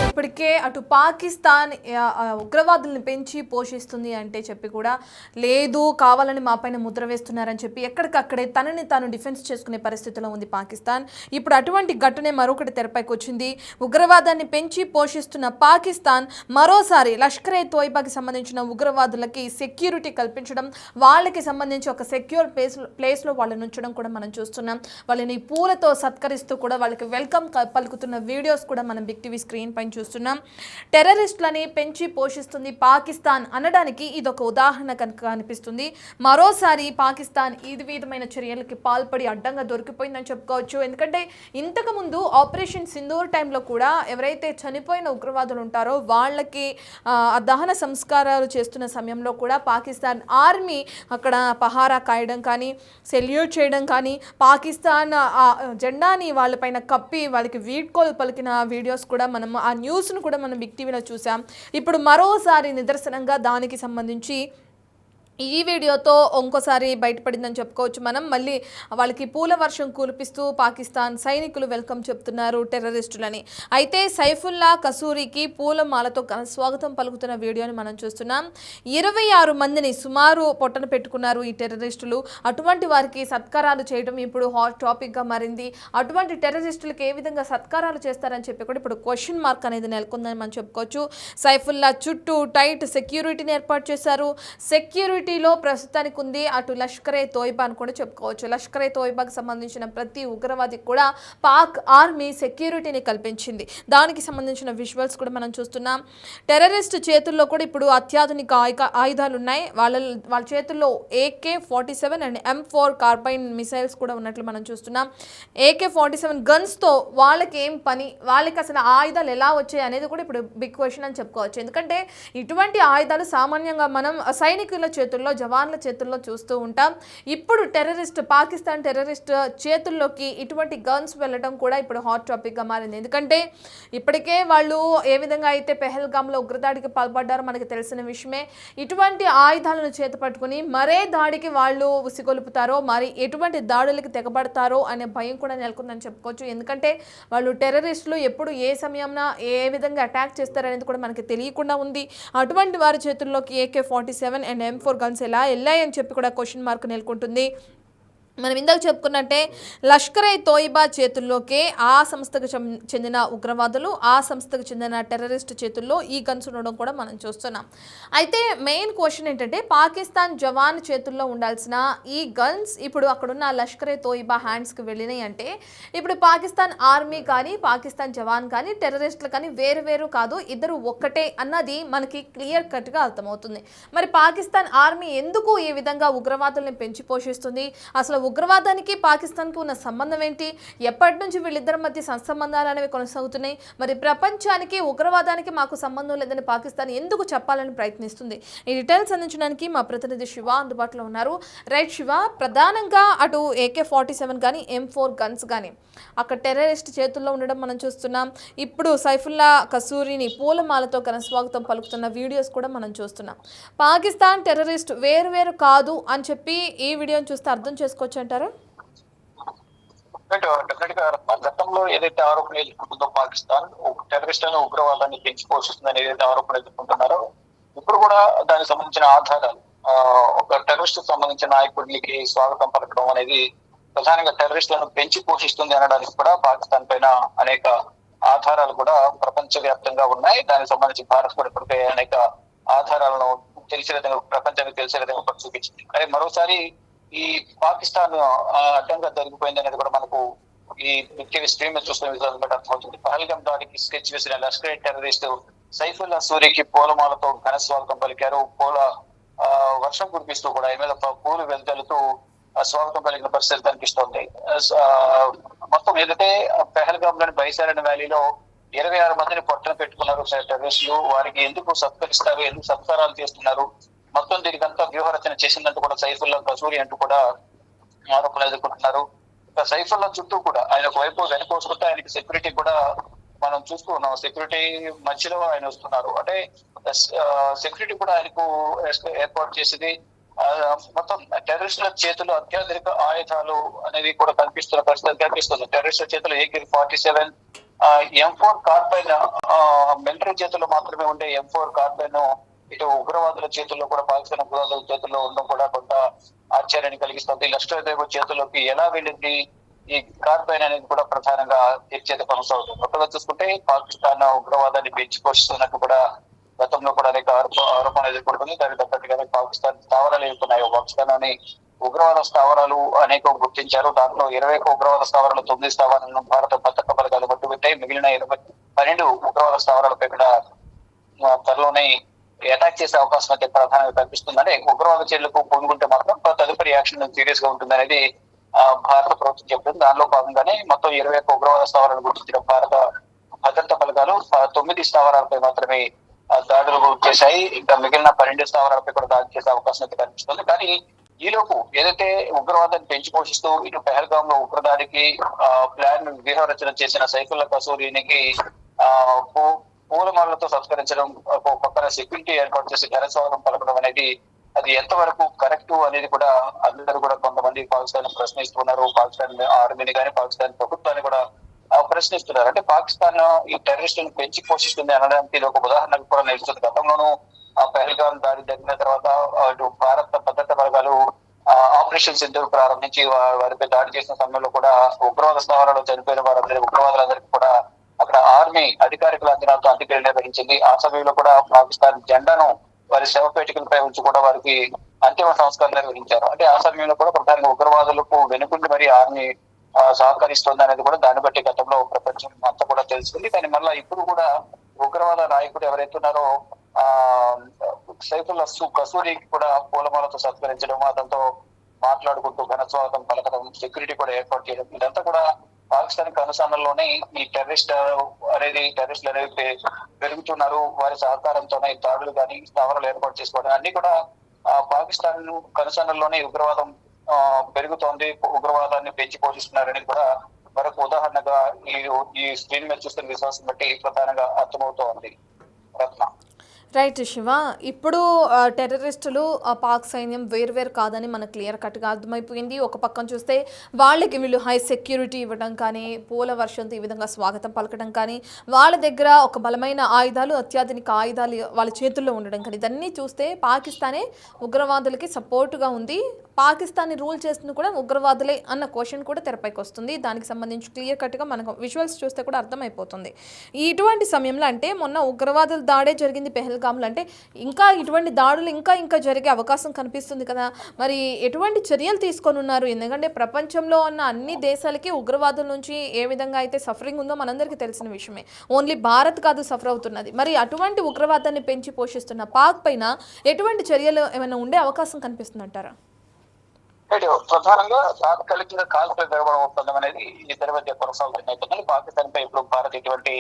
ఇప్పటికే అటు పాకిస్తాన్ ఉగ్రవాదుల్ని పెంచి పోషిస్తుంది అంటే చెప్పి కూడా లేదు, కావాలని మా పైన ముద్ర వేస్తున్నారని చెప్పి ఎక్కడికక్కడే తనని తాను డిఫెన్స్ చేసుకునే పరిస్థితిలో ఉంది పాకిస్తాన్. ఇప్పుడు అటువంటి ఘటనే మరొకటి తెరపైకి వచ్చింది. ఉగ్రవాదాన్ని పెంచి పోషిస్తున్న పాకిస్తాన్ మరోసారి లష్కరే తోయిబాకి సంబంధించిన ఉగ్రవాదులకి సెక్యూరిటీ కల్పించడం, వాళ్ళకి సంబంధించి ఒక సెక్యూర్ ప్లేస్లో వాళ్ళని ఉంచడం కూడా మనం చూస్తున్నాం. వాళ్ళని పూలతో సత్కరిస్తూ కూడా వాళ్ళకి వెల్కమ్ పలుకుతున్న వీడియోస్ కూడా మనం బిగ్ టీవీ స్క్రీన్ పైన చూస్తున్నాం. టెర్రరిస్టులని పెంచి పోషిస్తుంది పాకిస్తాన్ అనడానికి ఇదొక ఉదాహరణ కనుక అనిపిస్తుంది. మరోసారి పాకిస్తాన్ ఈ విధమైన చర్యలకి పాల్పడి అడ్డంగా దొరికిపోయిందని చెప్పుకోవచ్చు. ఎందుకంటే ఇంతకుముందు ఆపరేషన్ సింధూర్ టైంలో కూడా ఎవరైతే చనిపోయిన ఉగ్రవాదులు ఉంటారో వాళ్ళకి దహన సంస్కారాలు చేస్తున్న సమయంలో కూడా పాకిస్తాన్ ఆర్మీ అక్కడ పహారా కాయడం కానీ, సెల్యూట్ చేయడం కానీ, పాకిస్తాన్ జెండాని వాళ్ళపైన కప్పి వాళ్ళకి వీడ్కోలు పలికిన వీడియోస్ కూడా మనం ఆ న్యూస్ను కూడా మనం బిగ్ టీవీలో చూసాం. ఇప్పుడు మరోసారి నిదర్శనంగా దానికి సంబంధించి ఈ వీడియోతో ఇంకోసారి బయటపడిందని చెప్పుకోవచ్చు. మనం మళ్ళీ వాళ్ళకి పూల వర్షం కురిపిస్తూ పాకిస్తాన్ సైనికులు వెల్కమ్ చెప్తున్నారు టెర్రరిస్టులని. అయితే సైఫుల్లా కసూరికి పూలమాలతో స్వాగతం పలుకుతున్న వీడియోని మనం చూస్తున్నాం. 26 మందిని సుమారు పొట్టన పెట్టుకున్నారు ఈ టెర్రరిస్టులు. అటువంటి వారికి సత్కారాలు చేయడం ఇప్పుడు హాట్ టాపిక్గా మారింది. అటువంటి టెర్రరిస్టులకు ఏ విధంగా సత్కారాలు చేస్తారని చెప్పి కూడా ఇప్పుడు క్వశ్చన్ మార్క్ అనేది నెలకొందని మనం చెప్పుకోవచ్చు. సైఫుల్లా చుట్టూ టైట్ సెక్యూరిటీని ఏర్పాటు చేశారు. సెక్యూరిటీలో ప్రస్తుతానికి ఉంది అటు లష్కరే తోయిబా అని కూడా చెప్పుకోవచ్చు. లష్కరే తోయిబాకి సంబంధించిన ప్రతి ఉగ్రవాదికి కూడా పాక్ ఆర్మీ సెక్యూరిటీని కల్పించింది. దానికి సంబంధించిన విజువల్స్ కూడా మనం చూస్తున్నాం. టెర్రరిస్ట్ చేతుల్లో కూడా ఇప్పుడు అత్యాధునిక ఆయుధాలు ఉన్నాయి. వాళ్ళ చేతుల్లో AK-47 and M4 carbine missiles కూడా ఉన్నట్లు మనం చూస్తున్నాం. AK-47 గన్స్తో వాళ్ళకి ఏం పని, వాళ్ళకి అసలు ఆయుధాలు ఎలా వచ్చాయి అనేది కూడా ఇప్పుడు బిగ్ క్వశ్చన్ అని చెప్పుకోవచ్చు. ఎందుకంటే ఇటువంటి ఆయుధాలు సామాన్యంగా మనం సైనికుల చేతుల్లో, జవాన్ల చేతుల్లో చూస్తూ ఉంటాం. ఇప్పుడు పాకిస్తాన్ టెర్రరిస్ట్ చేతుల్లోకి ఇటువంటి గన్స్ వెళ్ళడం కూడా ఇప్పుడు హాట్ టాపిక్గా మారింది. ఎందుకంటే ఇప్పటికే వాళ్ళు ఏ విధంగా అయితే పెహల్గామ్లో ఉగ్రదాడికి పాల్పడ్డారో మనకి తెలిసిన విషయమే. ఇటువంటి ఆయుధాలను చేతపట్టుకుని మరే దాడికి వాళ్ళు ఉసిగొలుపుతారో, మరి ఎటువంటి దాడులకి తెగబడతారో అనే భయం కూడా నెలకొందని చెప్పుకోవచ్చు. ఎందుకంటే వాళ్ళు టెర్రరిస్టులు ఎప్పుడు ఏ సమయంలో ఏ విధంగా అటాక్ చేస్తారనేది కూడా మనకి తెలియకుండా ఉంది. అటువంటి వారి చేతుల్లోకి AK-47 అండ్ M4 గన్స్ ఎలా వెళ్ళాయని చెప్పి కూడా క్వశ్చన్ మార్క్ నెలకొంటుంది. మనం ఇందాక చెప్పుకున్నట్టే లష్కరే తోయిబా చేతుల్లోకే ఆ సంస్థకు చెందిన ఉగ్రవాదులు, ఆ సంస్థకు చెందిన టెర్రరిస్ట్ చేతుల్లో ఈ గన్స్ ఉండడం కూడా మనం చూస్తున్నాం. అయితే మెయిన్ క్వశ్చన్ ఏంటంటే పాకిస్తాన్ జవాన్ చేతుల్లో ఉండాల్సిన ఈ గన్స్ ఇప్పుడు అక్కడున్న లష్కరే తోయిబా హ్యాండ్స్కి వెళ్ళినాయి అంటే ఇప్పుడు పాకిస్తాన్ ఆర్మీ కానీ, పాకిస్తాన్ జవాన్ కానీ, టెర్రరిస్టులు కానీ వేరు కాదు, ఇద్దరు ఒక్కటే అన్నది మనకి క్లియర్ కట్గా అర్థమవుతుంది. మరి పాకిస్తాన్ ఆర్మీ ఎందుకు ఈ విధంగా ఉగ్రవాదుల్ని పెంచి పోషిస్తుంది? అసలు ఉగ్రవాదానికి పాకిస్తాన్కి ఉన్న సంబంధం ఏంటి? ఎప్పటి నుంచి వీళ్ళిద్దరి మధ్య సత్సంబంధాలు అనేవి కొనసాగుతున్నాయి? మరి ప్రపంచానికి ఉగ్రవాదానికి మాకు సంబంధం లేదని పాకిస్తాన్ ఎందుకు చెప్పాలని ప్రయత్నిస్తుంది? ఈ డీటెయిల్స్ అందించడానికి మా ప్రతినిధి శివ అందుబాటులో ఉన్నారు. రైట్ శివ, ప్రధానంగా అటు AK-47 కానీ, M4 గన్స్ కానీ అక్కడ టెర్రరిస్ట్ చేతుల్లో ఉండడం మనం చూస్తున్నాం. ఇప్పుడు సైఫుల్లా కసూరిని పూలమాలతో స్వాగతం పలుకుతున్న వీడియోస్ కూడా మనం చూస్తున్నాం. పాకిస్తాన్ టెర్రరిస్ట్ వేరు కాదు అని చెప్పి ఈ వీడియోని చూస్తే అర్థం చేసుకోవచ్చు అంటారా? గతంలో ఏదైతే ఆరోపణ ఎదుర్కొంటుందో పాకిస్తాన్ టెర్రరిస్ట్ అని ఉగ్రవాదాన్ని పెంచి పోషిస్తుందని ఏదైతే ఆరోపణ ఎదుర్కొంటున్నారో ఇప్పుడు కూడా దానికి సంబంధించిన ఆధారాలు, ఒక టెర్రరిస్ట్ సంబంధించిన నాయకుడికి స్వాగతం పలకడం అనేది ప్రధానంగా టెర్రరిస్టులను పెంచి పోషిస్తుంది అనడానికి కూడా పాకిస్తాన్ పైన అనేక ఆధారాలు కూడా ప్రపంచ వ్యాప్తంగా ఉన్నాయి. దానికి సంబంధించి భారత్ కూడా ఇప్పటికే అనేక ఆధారాలను తెలిసే విధంగా, ప్రపంచానికి తెలిసే విధంగా చూపించింది. అదే మరోసారి ఈ పాకిస్తాన్ అడ్డంగా జరిగిపోయింది అనేది కూడా మనకు ఈ స్ట్రీమ్ చూస్తున్న విధానం బట్టి అర్థమవుతుంది. పహల్గామ్ దాడికి స్కెచ్ వేసిన లష్కరే టెర్రరిస్ట్ సైఫుల్లా సూరికి పూలమాలతో ఘన స్వాగతం పలికారు. పూల వర్షం కురిపిస్తూ కూడా ఈ మీద పూలు వెదజల్లుతూ స్వాగతం పలికిన పరిస్థితి కనిపిస్తోంది. మొత్తం ఏదైతే పెహల్గామ్ లోని బైసారన్ వ్యాలీలో 26 మందిని పొట్టన పెట్టుకున్నారు టెర్రరిస్టులు. వారికి ఎందుకు సత్కరిస్తారు, ఎందుకు సత్కారాలు చేస్తున్నారు, మొత్తం దీనికి అంతా వ్యూహరచన చేసిందంటూ కూడా సైఫుల్లా కసూరి అంటూ కూడా ఆరోపణలు ఎదుర్కొంటున్నారు. సైఫుల్లా చుట్టూ కూడా ఆయన ఒకవైపు వెనుకోసుకుంటే ఆయనకి సెక్యూరిటీ కూడా మనం చూస్తూ ఉన్నాం. సెక్యూరిటీ మధ్యలో ఆయన వస్తున్నారు, అంటే సెక్యూరిటీ కూడా ఆయనకు ఏర్పాటు చేసింది. మొత్తం టెర్రరిస్టుల చేతులు అత్యాధునిక ఆయుధాలు అనేది కూడా కనిపిస్తున్న పరిస్థితి కనిపిస్తుంది. టెర్రరిస్టుల చేతులు AK-47 M4 కార్బైన్ మిలిటరీ చేతుల్లో మాత్రమే ఉండే M4 కార్బైన్ ఇటు ఉగ్రవాదుల చేతుల్లో కూడా, పాకిస్తాన్ ఉగ్రవాదుల చేతుల్లో ఉండడం కూడా కొంత ఆశ్చర్యాన్ని కలిగిస్తుంది. లష్కర్ తోయిబా చేతుల్లోకి ఎలా వెళ్ళింది ఈ కార్బైన్ అనేది కూడా ప్రధానంగా చర్చ కొనసాగుతుంది. కొత్తగా చూసుకుంటే పాకిస్తాన్ ఉగ్రవాదాన్ని పెంచి పోషిస్తున్నట్టు కూడా గతంలో కూడా అనేక ఆరోపణలు ఎదుర్కొంటుంది. దానికి తగ్గట్టుగానే పాకిస్తాన్ స్థావరాలు ఎదుర్కొన్నాయి. పాకిస్తాన్ లోని ఉగ్రవాద స్థావరాలు అనేకం గుర్తించారు. దాంట్లో 21 ఉగ్రవాద స్థావరాలు, 9 స్థావరాలను భారత భద్రతా బలగాలు పట్టుబెట్టాయి. మిగిలిన 12 ఉగ్రవాద స్థావరాలపై కూడా త్వరలోనే అటాక్ చేసే అవకాశం అయితే ప్రధానంగా కనిపిస్తుందని, ఉగ్రవాద చర్యలకు పొందుకుంటే మాత్రం తదుపరి యాక్షన్ సీరియస్ గా ఉంటుంది అనేది భారత ప్రభుత్వం చెప్తుంది. దానిలో భాగంగానే మొత్తం 21 ఉగ్రవాద స్థావరాలను గుర్తించిన భారత భద్రతా బలగాలు 9 స్థావరాలపై మాత్రమే దాడులు చేశాయి. ఇంకా మిగిలిన 12 స్థావరాలపై కూడా దాడి చేసే అవకాశం అయితే కనిపిస్తుంది. కానీ ఈలోపు ఏదైతే ఉగ్రవాదాన్ని పెంచి పోషిస్తూ ఇటు పెహల్గామ్ లో ఉగ్రదాడికి ప్లాన్ వ్యూహరచన చేసిన సైఫుల్లా కసూరికి పూలమాలతో సత్కరించడం, పక్కన సెక్యూరిటీ ఏర్పాటు చేసి ఘనస్వాగతం పలకడం అనేది అది ఎంతవరకు కరెక్ట్ అనేది కూడా అందరూ కూడా కొంతమంది పాకిస్తాన్ ప్రశ్నిస్తున్నారు. పాకిస్తాన్ ఆర్మీని కానీ పాకిస్తాన్ ప్రభుత్వాన్ని కూడా ప్రశ్నిస్తున్నారు. అంటే పాకిస్తాన్ ఈ టెర్రరిస్టులను పెంచి పోషిస్తుంది అనడానికి ఇది ఒక ఉదాహరణకు కూడా నిలుస్తుంది. గతంలోనూ పెహల్గామ్ దాడి జరిగిన తర్వాత భారత భద్రతా బలగాలు ఆపరేషన్ సింధూర్ ప్రారంభించి వారిపై దాడి చేసిన సమయంలో కూడా ఉగ్రవాద స్థావరాలు చనిపోయిన వారందరి ఉగ్రవాదులందరికీ కూడా అక్కడ ఆర్మీ అధికారికుల అంచనాలతో అంత్యక్రియలు నిర్వహించింది. ఆ సమయంలో కూడా పాకిస్తాన్ జెండాను వారి శవపేటికలపై ఉంచి కూడా వారికి అంతిమ సంస్కారం నిర్వహించారు. అంటే ఆ సమయంలో కూడా ప్రధానంగా ఉగ్రవాదులకు వెనుకుండి మరి ఆర్మీ సహకరిస్తుంది అనేది కూడా దాన్ని బట్టి గతంలో ప్రపంచం అంతా కూడా తెలుసుకుంది. కానీ మళ్ళా ఇప్పుడు కూడా ఉగ్రవాద నాయకుడు ఎవరైతే ఉన్నారో సైఫుల్లా కసూరికి కూడా పూలమాలతో సత్కరించడం, అతనితో మాట్లాడుకుంటూ ఘనస్వాగతం పలకడం, సెక్యూరిటీ కూడా ఏర్పాటు చేయడం, ఇదంతా కూడా పాకిస్తాన్ అనుసరణలోనే ఈ టెర్రరిస్టులు అనేది పెరుగుతున్నారు. వారి సహకారంతోనే దాడులు కానీ స్థావరాలు ఏర్పాటు చేసుకోవడం అన్ని కూడా పాకిస్తాన్ అనుసరణలోనే ఉగ్రవాదం పెరుగుతోంది, ఉగ్రవాదాన్ని పెంచి పోషిస్తున్నారని కూడా మరొక ఉదాహరణగా ఈ స్క్రీన్ మీద చూస్తున్న విశ్వాసం బట్టి ప్రధానంగా అర్థమవుతోంది. రత్న. రైట్ శివ, ఇప్పుడు టెర్రరిస్టులు పాక్ సైన్యం వేరు కాదని మనకు క్లియర్ కట్గా అర్థమైపోయింది. ఒక పక్కన చూస్తే వాళ్ళకి వీళ్ళు హై సెక్యూరిటీ ఇవ్వడం కానీ, పూల వర్షంతో ఈ విధంగా స్వాగతం పలకడం కానీ, వాళ్ళ దగ్గర ఒక బలమైన ఆయుధాలు, అత్యాధునిక ఆయుధాలు వాళ్ళ చేతుల్లో ఉండడం కానీ, ఇదన్నీ చూస్తే పాకిస్తానే ఉగ్రవాదులకి సపోర్టుగా ఉంది. పాకిస్తాన్ని రూల్ చేస్తుంది కూడా ఉగ్రవాదులే అన్న క్వశ్చన్ కూడా తెరపైకి వస్తుంది. దానికి సంబంధించి క్లియర్ కట్గా మనకు విజువల్స్ చూస్తే కూడా అర్థమైపోతుంది. ఇటువంటి సమయంలో అంటే మొన్న ఉగ్రవాదుల దాడే జరిగింది పెహల్గామ్లో, అంటే ఇంకా ఇటువంటి దాడులు ఇంకా జరిగే అవకాశం కనిపిస్తుంది కదా. మరి ఎటువంటి చర్యలు తీసుకొని ఉన్నారు? ఎందుకంటే ప్రపంచంలో ఉన్న అన్ని దేశాలకి ఉగ్రవాదుల నుంచి ఏ విధంగా అయితే సఫరింగ్ ఉందో మనందరికీ తెలిసిన విషయమే. ఓన్లీ భారత్ కాదు సఫర్ అవుతున్నది. మరి అటువంటి ఉగ్రవాదాన్ని పెంచి పోషిస్తున్న పాక్ పైన ఎటువంటి చర్యలు ఏమైనా ఉండే అవకాశం కనిపిస్తుందంటారా? ప్రధానంగా తాత్కాలికంగా కాల్పుల విరమణ ఒప్పందం అనేది ఇద్దరి మధ్య కొనసాగుతున్న పాకిస్తాన్ పై ఇప్పుడు భారత్ ఎటువంటి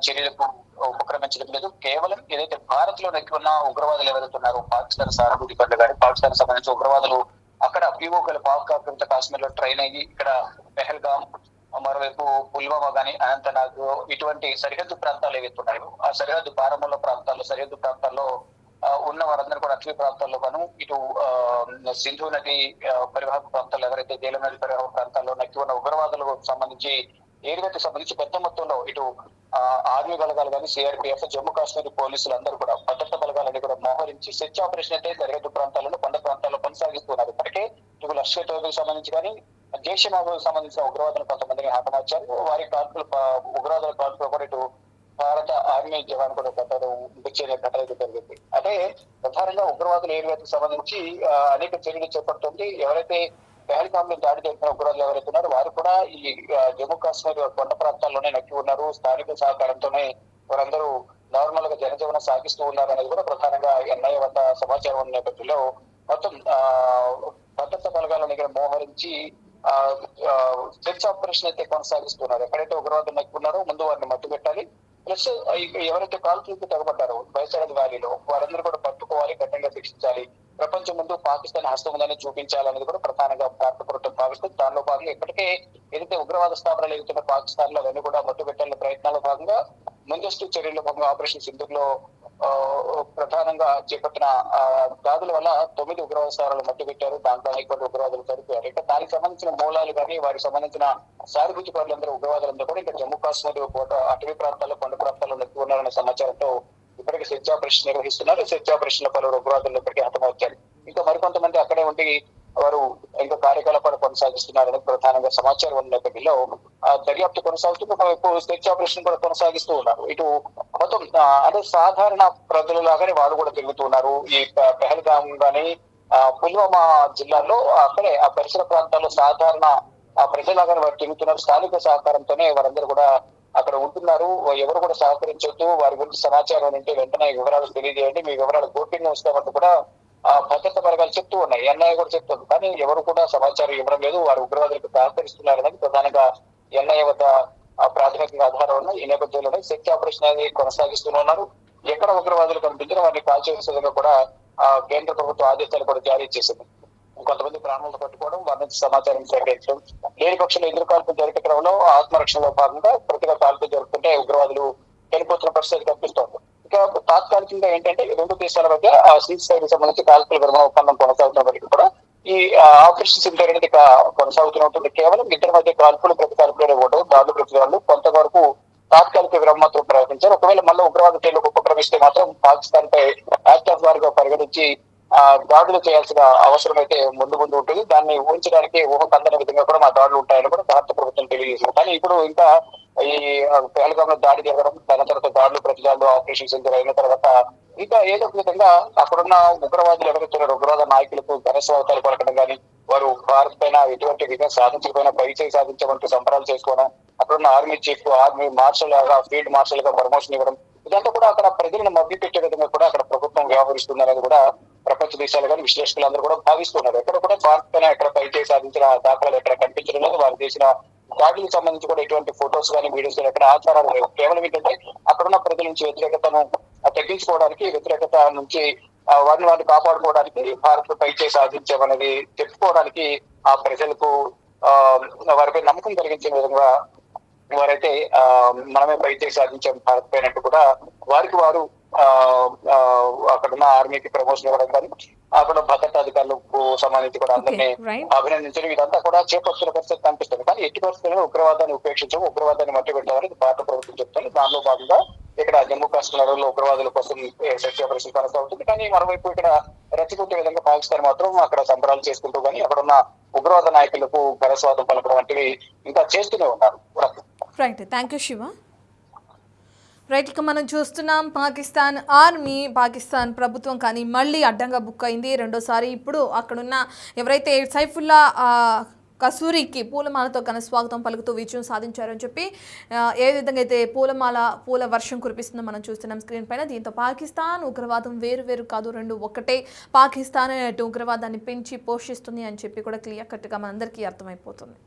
చర్యలకు ఉపక్రమించడం లేదు. కేవలం ఏదైతే భారత్ లో నెక్కి ఉన్న ఉగ్రవాదులు ఎవరైతున్నారో పాకిస్తాన్ సానుభూతి పనులు కానీ, పాకిస్తాన్ సంబంధించిన ఉగ్రవాదులు అక్కడ పీఓకలు పాక్ ఆక్రమిత కాశ్మీర్ లో ట్రైన్ అయ్యి ఇక్కడ పెహల్గామ్, మరోవైపు పుల్వామా గానీ, అనంతనాగ్ ఇటువంటి సరిహద్దు ప్రాంతాలు ఏవైతున్నాయో ఆ సరిహద్దు బారాముల్లా ప్రాంతాల్లో, సరిహద్దు ప్రాంతాల్లో ఉన్న వారందరూ కూడా అటవీ ప్రాంతాల్లో గాను, ఇటు సింధు నది పరివాహక ప్రాంతాల్లో ఎవరైతే జైలం నది పరివాహక ప్రాంతాల్లో నక్కి ఉన్న ఉగ్రవాదులకు సంబంధించి ఏరియాకి సంబంధించి పెద్ద మొత్తంలో ఇటు ఆర్మీ బలగాలు కానీ, సిఆర్పిఎఫ్, జమ్మూ కాశ్మీర్ పోలీసులు అందరూ కూడా భద్రతా బలగాలని కూడా మోహరించి సెర్చ్ ఆపరేషన్ అయితే సరిహద్దు ప్రాంతాలలో, కొండ ప్రాంతాల్లో కొనసాగిస్తున్నారు. ఇప్పటికే ఇటు లష్కర్ తోయిబాకి సంబంధించి కానీ, జైషే మహమ్మద్ సంబంధించిన ఉగ్రవాదులు కొంతమందిని హతమార్చారు. వారి కాల్పులు ఉగ్రవాదుల కాల్పులు కూడా ఇటు భారత ఆర్మీ జవాన్ కూడా ఘటన జరిగింది. అంటే ప్రధానంగా ఉగ్రవాదుల ఏరియాకి సంబంధించి అనేక చర్యలు చేపడుతుంది. ఎవరైతే పెహల్గామ్ లో దాడి జరిపిన ఉగ్రవాదులు ఎవరైతే ఉన్నారో వారు కూడా ఈ జమ్మూ కాశ్మీర్ కొండ ప్రాంతాల్లోనే నక్కి ఉన్నారు. స్థానిక సహకారంతోనే వారందరూ నార్మల్ గా జనజీవనం సాగిస్తూ ఉన్నారు అనేది కూడా ప్రధానంగా ఎన్ఐఏ వద్ద సమాచారం ఉన్న నేపథ్యంలో మొత్తం భద్రతా బలగాలను ఇక్కడ మోహరించి సెర్చ్ ఆపరేషన్ అయితే కొనసాగిస్తున్నారు. ఎక్కడైతే ఉగ్రవాదులు నక్కి ఉన్నారో ముందు వారిని మట్టు పెట్టాలి. ప్లస్ ఎవరైతే కాల్పులకు తెగబడ్డారో బైసరద్ వ్యాలీలో వారందరూ కూడా పట్టుకోవాలి, కఠినంగా శిక్షించాలి. ప్రపంచం ముందు పాకిస్తాన్ హస్తం ఉందని చూపించాలనేది కూడా ప్రధానంగా భారత ప్రభుత్వం భావిస్తుంది. దానిలో భాగంగా ఇప్పటికే ఏదైతే ఉగ్రవాద స్థాపనలు ఎదుగుతున్న పాకిస్తాన్ లో అవన్నీ కూడా మట్టు పెట్టాలనే ప్రయత్నాల్లో భాగంగా ముందస్తు చర్యల్లో భాగంగా ఆపరేషన్ సింధూర్ లో ప్రధానంగా చేపట్టిన దాడుల వల్ల 9 ఉగ్రవాద స్థావరాలు మట్టుబెట్టారు. దాంట్లో అనేక మంది ఉగ్రవాదులు చనిపోయారు. ఇక దానికి సంబంధించిన మూలాలు కానీ వారికి సంబంధించిన సానుభూతి పరులందరూ ఉగ్రవాదులందరూ కూడా ఇంకా జమ్మూ కాశ్మీర్ అటవీ ప్రాంతాల్లో కొండ ప్రాంతాల్లో నెక్కి ఉన్నారనే సమాచారంతో ఇప్పటికీ సెర్చ్ ఆపరేషన్ నిర్వహిస్తున్నారు. సెర్చ్ ఆపరేషన్ లో పలువురు ఉగ్రవాదులు ఇప్పటికీ హతమవుతారు. ఇంకా మరికొంతమంది అక్కడే ఉండి వారు ఇంకా కార్యకలాపాలు కొనసాగిస్తున్నారని ప్రధానంగా సమాచారం ఉన్న నేపథ్యంలో దర్యాప్తు కొనసాగుతుంది. ఒకవైపు సెర్చ్ ఆపరేషన్ కూడా కొనసాగిస్తూ ఉన్నారు. ఇటు మొత్తం అదే సాధారణ ప్రజలలాగానే వారు కూడా తిరుగుతూ ఉన్నారు. ఈ పెహల్గాం గాని పుల్వామా జిల్లాలో అక్కడే ఆ పరిసర ప్రాంతాల్లో సాధారణ ప్రజలాగానే వారు తిరుగుతున్నారు. స్థానిక సహకారంతోనే వారందరూ కూడా అక్కడ ఉంటున్నారు. ఎవరు కూడా సహకరించొద్దు, వారి గురించి సమాచారం ఉంటే వెంటనే వివరాలు తెలియజేయండి, మీ వివరాలు గోప్యంగా ఉంచుతామంటూ కూడా భద్రతా బలగాలు చెప్తూ ఉన్నాయి. ఎన్ఐఏ కూడా చెప్తుంది. కానీ ఎవరు కూడా సమాచారం ఇవ్వడం లేదు. వారు ఉగ్రవాదులకు సహకరిస్తున్నారనేది ప్రధానంగా ఎన్ఐఏ వద్ద ప్రాథమికంగా ఆధారం ఉన్నాయి. ఈ నేపథ్యంలోనే సెర్చ్ ఆపరేషన్ అనేది కొనసాగిస్తున్నారు. ఎక్కడ ఉగ్రవాదులు కనిపించినా వారిని కాల్చేసే విధంగా కూడా కేంద్ర ప్రభుత్వం ఆదేశాలు కూడా జారీ చేసింది. కొంతమంది ప్రాణాలు పట్టుకోవడం, వారి నుంచి సమాచారం సేకరించడం, లేని పక్షంలో ఎదురు కాల్పులు జరిగే క్రమంలో ఆత్మరక్షణలో భాగంగా ప్రతిగా కాల్పులు జరుపుతుంటే ఉగ్రవాదులు చనిపోతున్న పరిస్థితి కనిపిస్తోంది. ఇక తాత్కాలికంగా ఏంటంటే రెండు దేశాల మధ్య సీజ్ ఫైర్ సంబంధించి కాల్పుల విరమణ ఒప్పందం కొనసాగుతున్నప్పటికీ కూడా ఈ ఆపరేషన్ సింధూర్ అనేది కొనసాగుతూనే ఉంటుంది. కేవలం ఇద్దరి మధ్య కాల్పులు ప్రతి కాల్పులు ఇవ్వడం, దాడులు ప్రతి వాళ్ళు కొంతవరకు తాత్కాలిక విరమణ మాత్రం ప్రకటించారు. ఒకవేళ మళ్ళీ ఉగ్రవాద చర్యలకు ఉపక్రమిస్తే మాత్రం పాకిస్తాన్ పై యాక్ట్ ఆఫ్ వార్ గా పరిగణించి దాడులు చేయాల్సిన అవసరం అయితే ముందు ఉంటుంది. దాన్ని ఊహించడానికి ఊహకందని విధంగా కూడా మా దాడులు ఉంటాయని కూడా భారత ప్రభుత్వం తెలియజేసింది. కానీ ఇప్పుడు ఇంకా ఈ పెహల్గాంలో దాడి జరగడం, దాని తర్వాత దాడులు ప్రతి దాడులు ఆపరేషన్ సింధూర్ అయిన తర్వాత ఇంకా ఏదో ఒక విధంగా అక్కడున్న ఉగ్రవాదులు ఎవరైతున్నారో ఉగ్రవాద నాయకులకు ఘనస్వాగతాలు పలకడం కానీ, వారు భారత్ పైన ఎటువంటి విజయం సాధించకపోయినా పైచేయి సాధించమంటూ సంబరాలు చేసుకోవడం, అక్కడున్న ఆర్మీ చీఫ్, ఆర్మీ మార్షల్ లాగా, ఫీల్డ్ మార్షల్ గా ప్రమోషన్ ఇవ్వడం, ఇదంతా కూడా అక్కడ ప్రజలను మభ్య పెట్టే విధంగా కూడా అక్కడ ప్రభుత్వం వ్యవహరిస్తుంది అనేది కూడా ప్రపంచ దేశాలు కానీ విశ్లేషకులందరూ కూడా భావిస్తున్నారు. ఎక్కడ కూడా భారత్ పైన ఎక్కడ పైచేయి సాధించిన దాఖలాలు ఎక్కడ కనిపించడం లేదు. వారు చేసిన దాడులకు సంబంధించి కూడా ఎటువంటి ఫొటోస్ కానీ వీడియోస్ కానీ ఎక్కడ ఆధారాలు లేవు. కేవలం ఏంటంటే అక్కడున్న ప్రజల నుంచి వ్యతిరేకతను తగ్గించుకోవడానికి, వ్యతిరేకత నుంచి వారిని కాపాడుకోవడానికి భారత్ పైచేయి సాధించామనేది చెప్పుకోవడానికి ఆ ప్రజలకు వారిపై నమ్మకం కలిగించే విధంగా వారైతే మనమే పైచేయి సాధించాం భారత్ పైనట్టు కూడా వారికి వారు అక్కడున్న ఆర్మీకి ప్రమోషన్ ఇవ్వడం కానీ, అక్కడ భద్రతా అధికారులకు సంబంధించి కూడా అందరినీ అభినందించడం, ఇదంతా కూడా చేపడుతున్న పరిస్థితి కనిపిస్తుంది. కానీ ఎట్టి పరిస్థితుల్లో ఉగ్రవాదాన్ని ఉపేక్షించడం, ఉగ్రవాదాన్ని మట్టి పెట్టాలని భారత ప్రభుత్వం చెప్తుంది. దానిలో భాగంగా ఇక్కడ జమ్మూ కాశ్మీర్ లో ఉగ్రవాదుల కోసం సెర్చ్ ఆపరేషన్ కొనసాగుతుంది. కానీ మరోవైపు ఇక్కడ రెచ్చగొట్టే విధంగా పాకిస్తాన్ మాత్రం అక్కడ సంబరాలు చేసుకుంటూ కానీ అక్కడున్న ఉగ్రవాద నాయకులకు ఘనస్వాగతం పలకడం వంటివి ఇంకా చేస్తూనే ఉన్నారు. Right, thank you Shiva. Right, ఇక మనం చూస్తున్నాం పాకిస్తాన్ ఆర్మీ, పాకిస్తాన్ ప్రభుత్వం కానీ మళ్ళీ అడ్డంగా బుక్ అయింది రెండోసారి. ఇప్పుడు అక్కడున్న ఎవరైతే సైఫుల్లా కసూరికి పూలమాలతో స్వాగతం పలుకుతూ విజయం సాధించారని చెప్పి ఏ విధంగా అయితే పూల వర్షం కురిపిస్తుందో మనం చూస్తున్నాం స్క్రీన్ పైన. దీంతో పాకిస్తాన్ ఉగ్రవాదం వేరు కాదు, రెండు ఒకటే. పాకిస్తాన్ ఉగ్రవాదాన్ని పెంచి పోషిస్తుంది అని చెప్పి కూడా క్లియర్ కట్గా మనందరికీ అర్థమైపోతుంది.